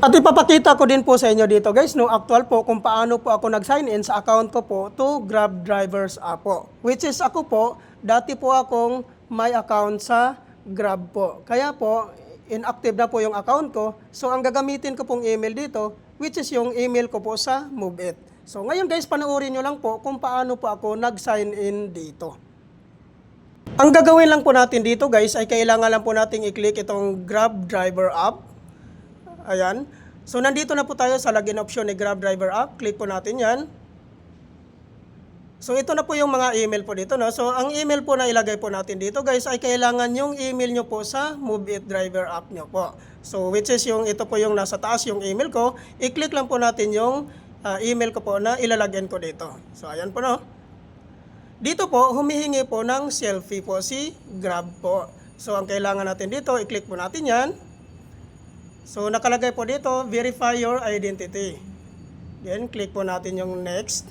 At ipapakita ko din po sa inyo dito guys, no, actual po kung paano po ako nag-sign in sa account ko po to Grab Drivers app po. Which is ako po, dati po akong may account sa Grab po. Kaya po, inactive na po yung account ko. So ang gagamitin ko pong email dito, which is yung email ko po sa MoveIt. So ngayon guys, panoorin nyo lang po kung paano po ako nag-sign in dito. Ang gagawin lang po natin dito guys, ay kailangan lang po natin i-click itong Grab Driver app. Ayan. So, nandito na po tayo sa login option ni Grab Driver app. Click po natin yan. So, ito na po yung mga email po dito. No? So, ang email po na ilagay po natin dito guys ay kailangan yung email nyo po sa MoveIt Driver app nyo po. So, which is yung ito po yung nasa taas yung email ko. I-click lang po natin yung email ko po na ilalagyan ko dito. So, ayan po no. Dito po, humihingi po ng selfie po si Grab po. So, ang kailangan natin dito, i-click po natin yan. So, nakalagay po dito, verify your identity. Then, click po natin yung next.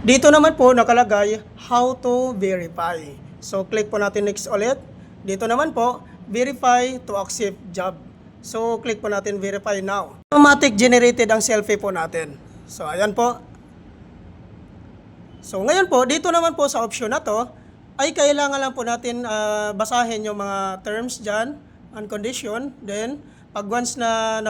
Dito naman po nakalagay, how to verify. So, click po natin next ulit. Dito naman po, verify to accept job. So, click po natin verify now. Automatic generated ang selfie po natin. So, ayan po. So, ngayon po, dito naman po sa option na to, ay kailangan lang po natin basahin yung mga terms dyan and condition. Then, pag once na